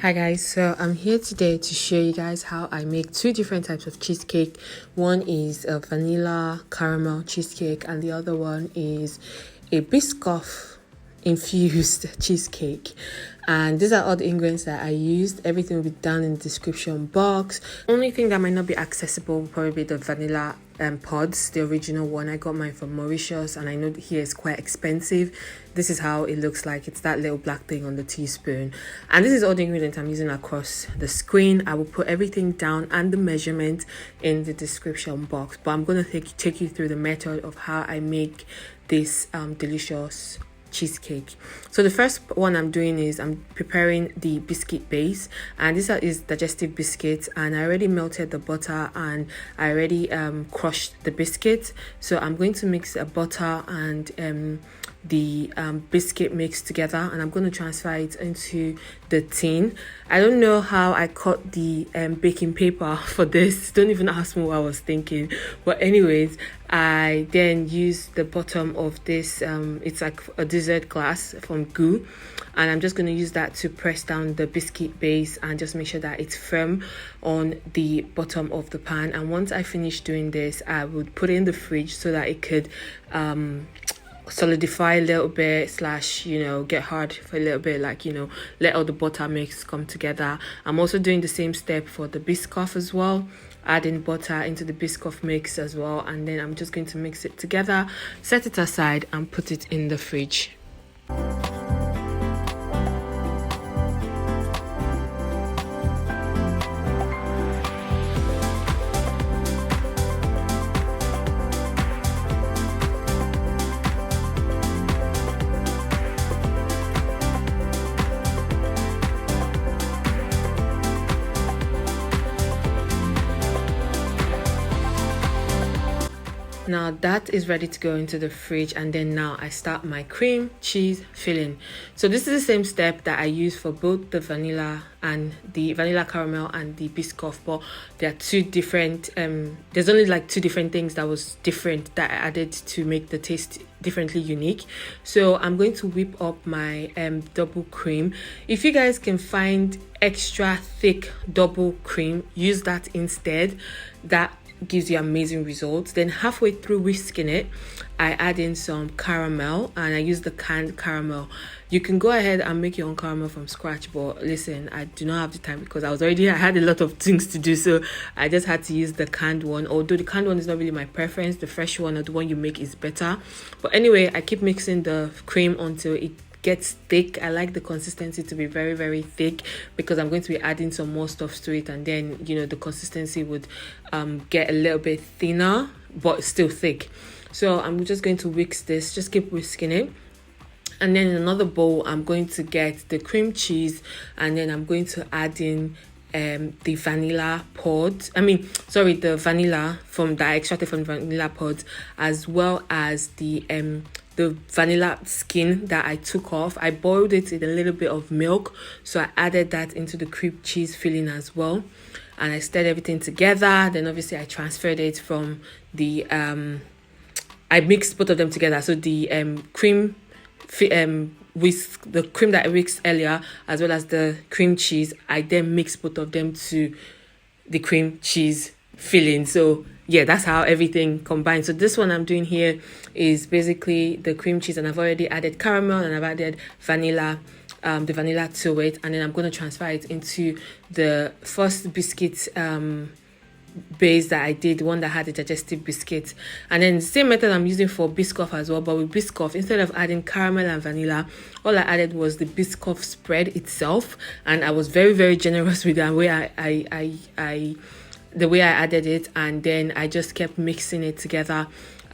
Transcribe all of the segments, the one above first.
Hi guys, so I'm here today to show you guys how I make two different types of cheesecake. One is a vanilla caramel cheesecake and the other one is a Biscoff infused cheesecake. And these are all the ingredients that I used. Everything will be down in the description box. Only thing that might not be accessible will probably be the vanilla pods, the original one. I got mine from Mauritius and I know here it's quite expensive. This is how it looks like. It's that little black thing on the teaspoon. And this is all the ingredients I'm using across the screen. I will put everything down and the measurement in the description box. But I'm going to take you through the method of how I make this delicious cheesecake. So the first one I'm doing is I'm preparing the biscuit base, and this is digestive biscuits, and I already melted the butter and I already crushed the biscuit. So I'm going to mix a butter and the biscuit mix together, and I'm going to transfer it into the tin. I don't know how I cut the baking paper for this. Don't even ask me what I was thinking, but anyways, I then use the bottom of this it's like a dessert glass from Goo, and I'm just going to use that to press down the biscuit base and just make sure that it's firm on the bottom of the pan. And once I finish doing this, I would put it in the fridge so that it could solidify a little bit slash get hard for a little bit, like let all the butter mix come together. I'm also doing the same step for the Biscoff as well, adding butter into the Biscoff mix as well, and then I'm just going to mix it together, set it aside and put it in the fridge. Now that is ready to go into the fridge, and then now I start my cream cheese filling. So this is the same step that I use for both the vanilla and the vanilla caramel and the Biscoff, but there are two different there's only like two different things that was different that I added to make the taste differently unique. So I'm going to whip up my double cream. If you guys can find extra thick double cream, use that instead. That gives you amazing results. Then halfway through whisking it, I add in some caramel, and I use the canned caramel. You can go ahead and make your own caramel from scratch, but listen, I do not have the time because I had a lot of things to do, so I just had to use the canned one. Although the canned one is not really my preference, the fresh one or the one you make is better. But anyway, I keep mixing the cream until it gets thick. I like the consistency to be very, very thick because I'm going to be adding some more stuff to it, and then the consistency would get a little bit thinner but still thick. So I'm just going to whisk this, just keep whisking it. And then in another bowl, I'm going to get the cream cheese, and then I'm going to add in the vanilla pods. The vanilla that I extracted from the vanilla pods, as well as the vanilla skin that I took off. I boiled it in a little bit of milk, so I added that into the cream cheese filling as well, and I stirred everything together. Then obviously I transferred it from the I mixed both of them together. So the cream with the cream that I mixed earlier, as well as the cream cheese, I then mixed both of them to the cream cheese filling. So yeah, that's how everything combines. So this one I'm doing here is basically the cream cheese, and I've already added caramel and I've added vanilla, the vanilla to it, and then I'm going to transfer it into the first biscuit base that I did, the one that had the digestive biscuit. And then the same method I'm using for Biscoff as well, but with Biscoff, instead of adding caramel and vanilla, all I added was the Biscoff spread itself, and I was very, very generous with the way I added it, and then I just kept mixing it together.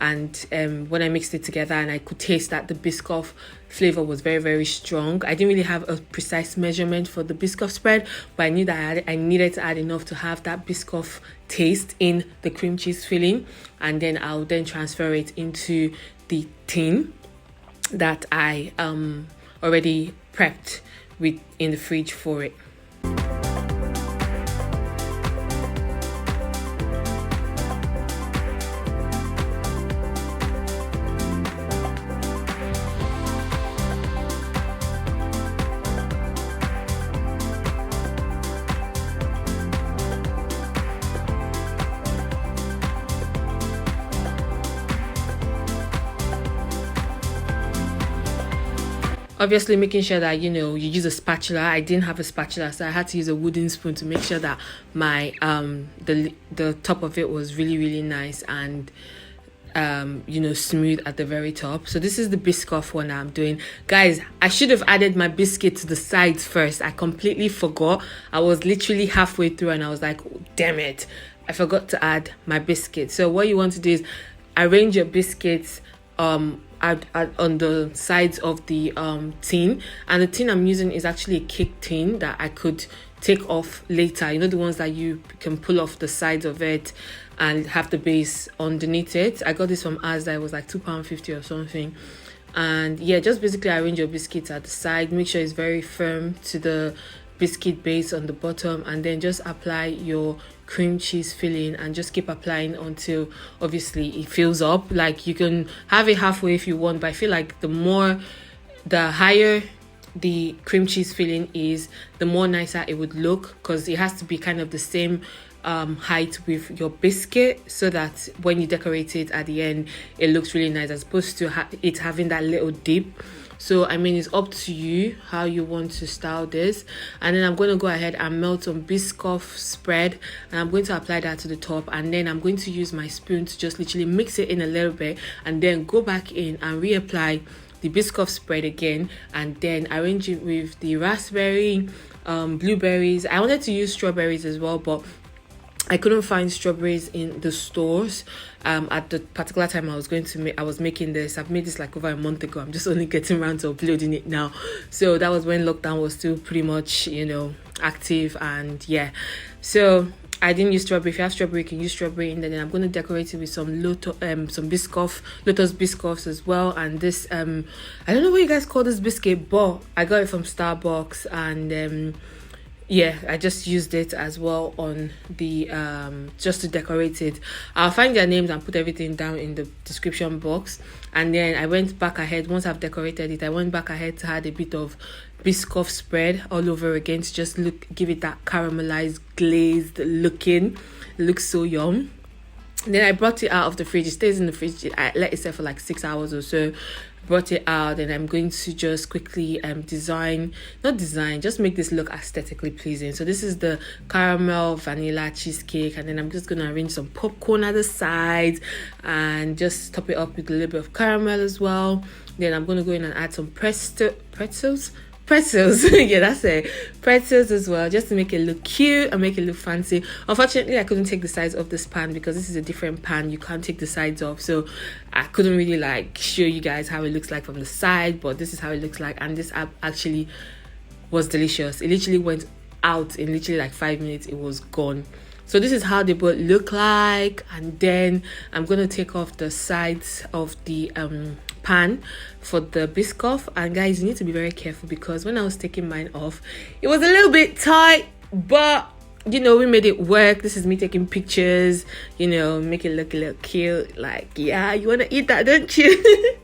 And when I mixed it together, and I could taste that the Biscoff flavor was very, very strong. I didn't really have a precise measurement for the Biscoff spread, but I knew that I needed to add enough to have that Biscoff taste in the cream cheese filling. And then I'll then transfer it into the tin that I already prepped in the fridge for it. Obviously making sure that you use a spatula. I didn't have a spatula, so I had to use a wooden spoon to make sure that my the top of it was really, really nice and smooth at the very top. So this is the Biscoff one that I'm doing. Guys, I should have added my biscuit to the sides first. I completely forgot. I was literally halfway through and I was like, oh, damn it, I forgot to add my biscuit. So what you want to do is arrange your biscuits on the sides of the tin, and the tin I'm using is actually a cake tin that I could take off later. The ones that you can pull off the sides of it and have the base underneath it. I got this from Asda. It was like £2.50 or something. And yeah, just basically arrange your biscuits at the side. Make sure it's very firm to the biscuit base on the bottom, and then just apply your cream cheese filling and just keep applying until obviously it fills up. Like, you can have it halfway if you want, but I feel like the higher the cream cheese filling is, the more nicer it would look, because it has to be kind of the same height with your biscuit, so that when you decorate it at the end it looks really nice, as opposed to it having that little dip. So I mean, it's up to you how you want to style this. And then I'm going to go ahead and melt some Biscoff spread, and I'm going to apply that to the top, and then I'm going to use my spoon to just literally mix it in a little bit, and then go back in and reapply the Biscoff spread again, and then arrange it with the raspberry, blueberries. I wanted to use strawberries as well, but I couldn't find strawberries in the stores at the particular time I was making this. I've made this like over a month ago. I'm just only getting around to uploading it now. So that was when lockdown was still pretty much, active, and yeah. So I didn't use strawberry. If you have strawberry, you can use strawberry. And then I'm going to decorate it with some Lotus Biscoffs as well. And this, I don't know what you guys call this biscuit, but I got it from Starbucks, and yeah, I just used it as well on the just to decorate it. I'll find their names and put everything down in the description box. And then I went back ahead, once I've decorated it, I went back ahead to add a bit of Biscoff spread all over again, to just give it that caramelized glazed looking. It looks so yum. Then I brought it out of the fridge. It stays in the fridge. I let it set for like 6 hours or so. Brought it out, and I'm going to just quickly just make this look aesthetically pleasing. So this is the caramel vanilla cheesecake, and then I'm just going to arrange some popcorn at the sides and just top it up with a little bit of caramel as well. Then I'm going to go in and add some pretzels yeah, that's it, pretzels as well, just to make it look cute and make it look fancy. Unfortunately, I couldn't take the sides of this pan because this is a different pan. You can't take the sides off, so I couldn't really like show you guys how it looks like from the side, but this is how it looks like. And this actually was delicious. It literally went out in literally like 5 minutes. It was gone. So this is how they both look like. And then I'm going to take off the sides of the pan for the Biscoff. And guys, you need to be very careful, because when I was taking mine off, it was a little bit tight, but we made it work. This is me taking pictures, make it look a little cute. Like, yeah, you want to eat that, don't you?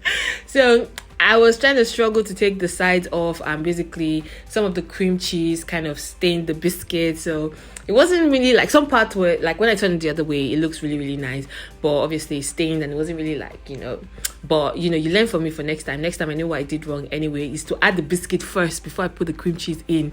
So I was trying to struggle to take the sides off, and basically some of the cream cheese kind of stained the biscuit. So it wasn't really like, some parts were like, when I turned it the other way, it looks really, really nice, but obviously stained, and it wasn't really like, but you learn from me for next time. I know what I did wrong anyway, is to add the biscuit first before I put the cream cheese in.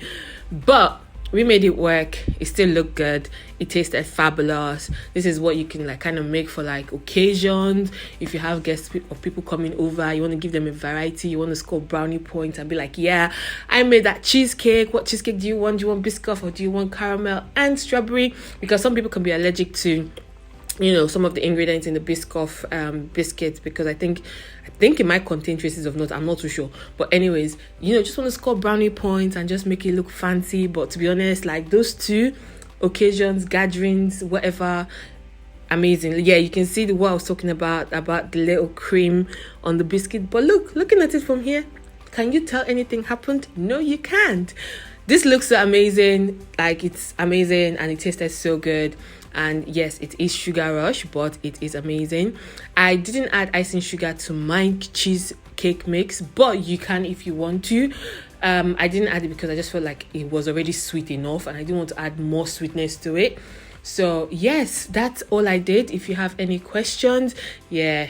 But we made it work. It still looked good. It tasted fabulous. This is what you can like kind of make for like occasions. If you have guests or people coming over, you want to give them a variety, you want to score brownie points and be like, yeah, I made that cheesecake. What cheesecake do you want? Do you want Biscoff, or do you want caramel and strawberry? Because some people can be allergic to some of the ingredients in the Biscoff biscuits, because I think it might contain traces of nuts. I'm not too sure, but anyways, just want to score brownie points and just make it look fancy. But to be honest, like those two occasions, gatherings, whatever, amazing. Yeah, you can see what I was talking about the little cream on the biscuit. But looking at it from here, can you tell anything happened? No, you can't. This looks so amazing. Like, it's amazing, and it tasted so good. And yes, it is sugar rush, but it is amazing. I didn't add icing sugar to my cheesecake mix, but you can if you want to. I didn't add it because I just felt like it was already sweet enough, and I didn't want to add more sweetness to it. So yes, that's all I did. If you have any questions, yeah,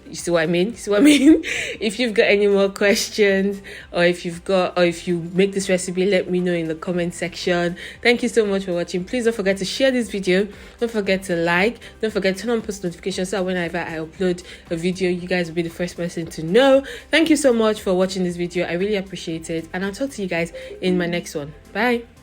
you see what I mean? If you've got any more questions, or if you make this recipe, let me know in the comment section. Thank you so much for watching. Please don't forget to share this video. Don't forget to like. Don't forget to turn on post notifications so that whenever I upload a video, you guys will be the first person to know. Thank you so much for watching this video. I really appreciate it, and I'll talk to you guys in my next one. Bye.